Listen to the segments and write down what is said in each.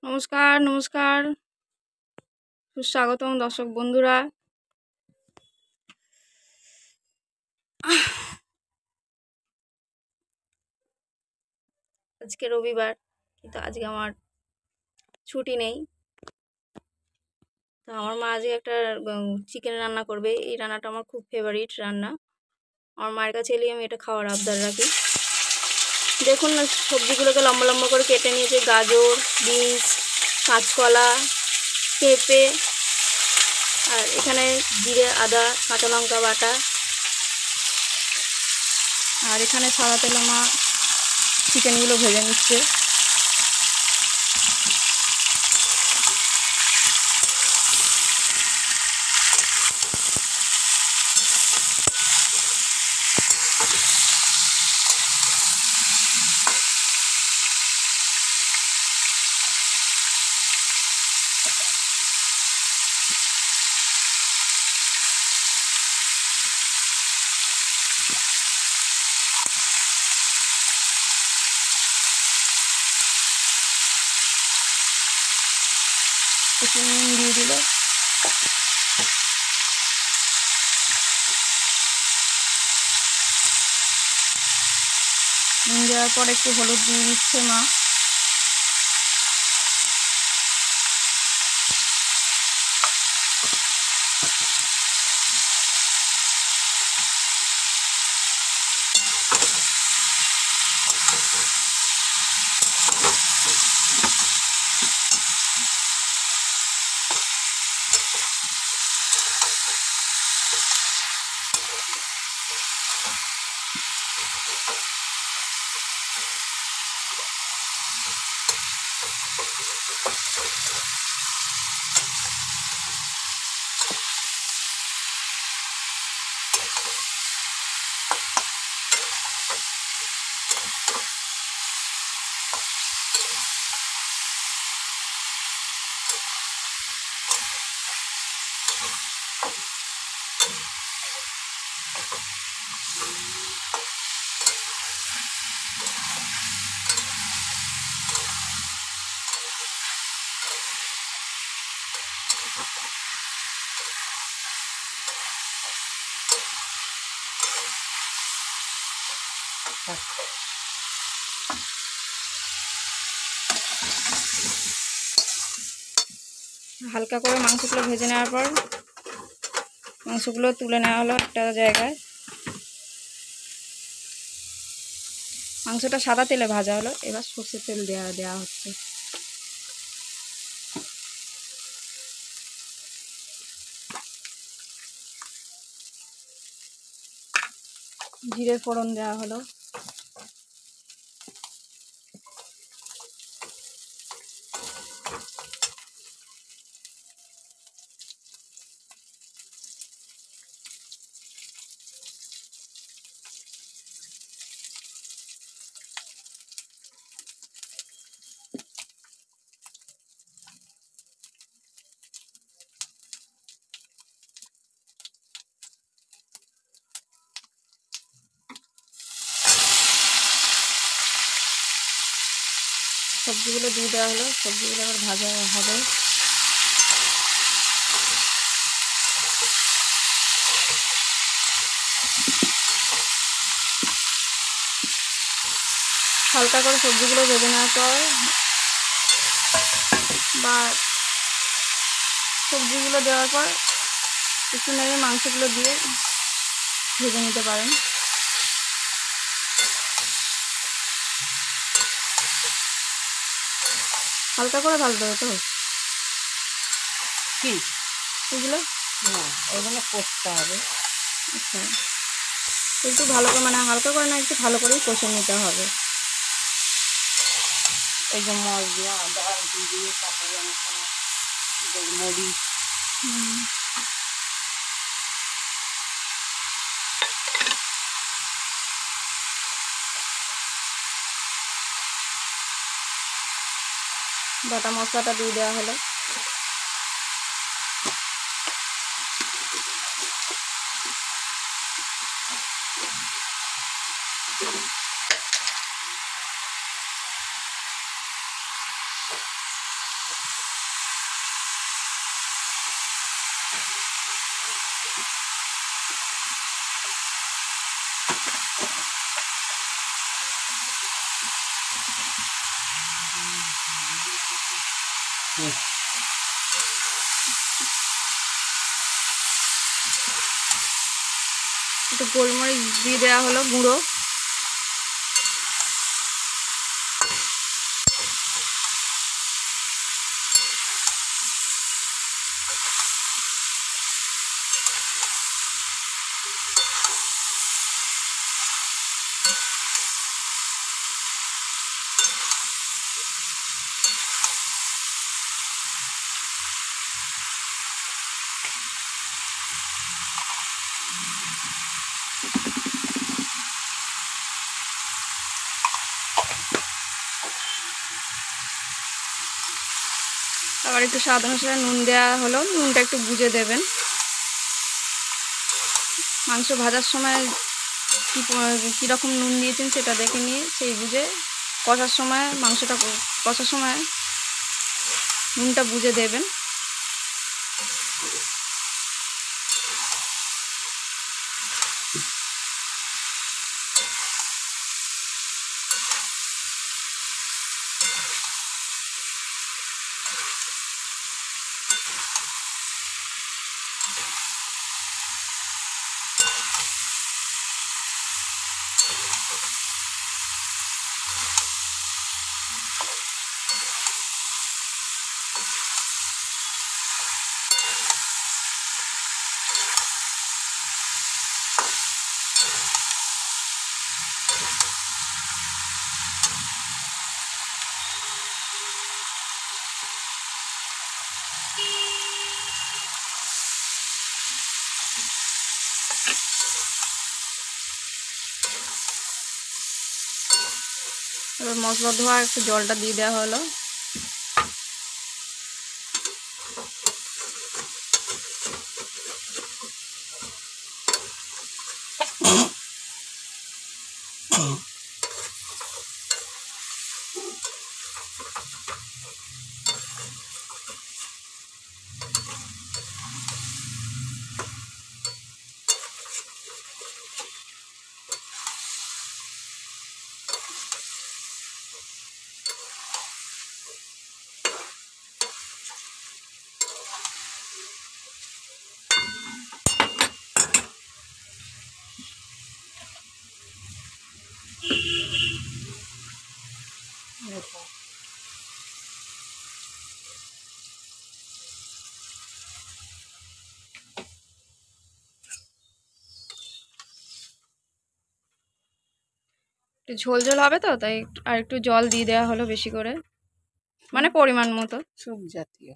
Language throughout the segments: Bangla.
নমস্কার নমস্কার সুস্বাগতম দর্শক বন্ধুরা। আজকে রবিবার, কিন্তু আজকে আমার ছুটি নেই। তো আমার মা আজকে একটা চিকেন রান্না করবে। এই রান্নাটা আমার খুব ফেভারিট রান্না। আমার মায়ের কাছে এলেই আমি এটা খাওয়ার আবদার রাখি। দেখুন না, সবজিগুলোকে লম্বা লম্বা করে কেটে নিয়েছে। গাজর, বিনস, কাঁচকলা, পেঁপে, আর এখানে জিরে, আদা, কাঁচা লঙ্কা বাটা, আর এখানে সাদা তেলে মা চিকেনগুলো ভেজে নিচ্ছে। একটু নুন দিয়ে দিল। নুন দেওয়ার পর একটু হলুদ দিয়ে দিচ্ছে মা। হালকা করে মাংসগুলো ভেজে নেওয়ার পর মাংসগুলো তুলে নেওয়া হলো একটা জায়গায়। মাংসটা সাদা তেলে ভাজা হলো, এবার সর্ষের তেল দেওয়া হচ্ছে। জিরে ফোড়ন দেওয়া হলো। সবজিগুলো দিয়ে দেওয়া হলো। সবজিগুলো আবার ভাজা হবে। হালকা করে সবজিগুলো ভেজে নেওয়ার পর বা সবজিগুলো দেওয়ার পর একটু নেড়ে মাংসগুলো দিয়ে ভেজে নিতে পারেন। হালকা করে ভাজতে হবে তো কি এগুলো? না, এগুলো কষতে হবে। আচ্ছা, একটু ভালো করে, মানে হালকা করে না, একটু ভালো করেই কষে নিতে হবে। এই যে মশলা, আদা দিয়ে, তারপরে মরিচ, বাটা মশলাটা দিয়ে দেওয়া হলো। একটু গোলমরিচ দিয়ে দেওয়া হলো গুঁড়ো। আবার একটু স্বাদ অনুসারে নুন দেওয়া হলো, নুনটা একটু বুঝে দেবেন। মাংস ভাজার সময় কীরকম নুন দিয়েছেন সেটা দেখে নিয়ে সেই বুঝে কষার সময়, মাংসটা কষার সময় নুনটা বুঝে দেবেন। এবার মশলা ধোয়া একটু জলটা দিয়ে দেওয়া হলো। একটু ঝোল ঝোল হবে তো, তাই আর একটু জল দিয়ে দেওয়া হলো বেশি করে, মানে পরিমাণ মতো। স্যুপ জাতীয়।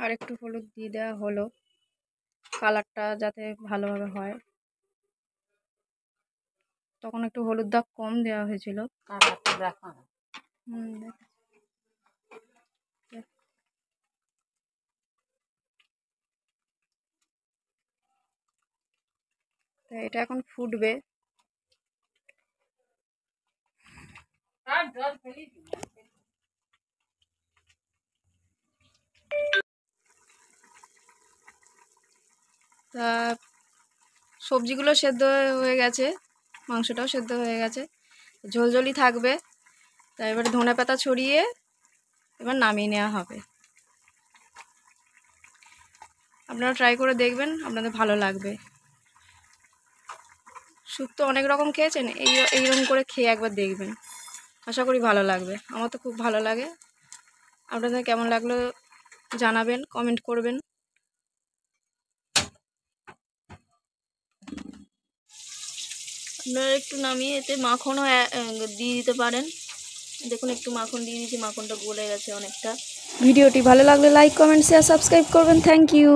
আর একটু হলুদ দিয়ে দেওয়া হলো, কালারটা যাতে ভালোভাবে হয়। তখন একটু হলুদ দাগ কম দেওয়া হয়েছিল। কালারটা দেখো। তো এটা এখন ফুটবে। তা সবজিগুলো সেদ্ধ হয়ে গেছে, মাংসটাও সেদ্ধ হয়ে গেছে, ঝোলঝোলই থাকবে। তাই এবার ধনেপাতা ছড়িয়ে এবার নামিয়ে নেওয়া হবে। আপনারা ট্রাই করে দেখবেন, আপনাদের ভালো লাগবে। স্যুপ তো অনেক রকম খেয়েছেন, এইরকম করে খেয়ে একবার দেখবেন, আশা করি ভালো লাগবে। আমার তো খুব ভালো লাগে। আপনাদের কেমন লাগলো জানাবেন, কমেন্ট করবেন। আপনারা একটু নামিয়ে এতে মাখনও দিয়ে দিতে পারেন। দেখুন একটু মাখন দিয়ে দিয়েছি, মাখনটা গলে গেছে অনেকটা। ভিডিওটি ভালো লাগলে লাইক কমেন্ট শেয়ার সাবস্ক্রাইব করবেন। Thank you.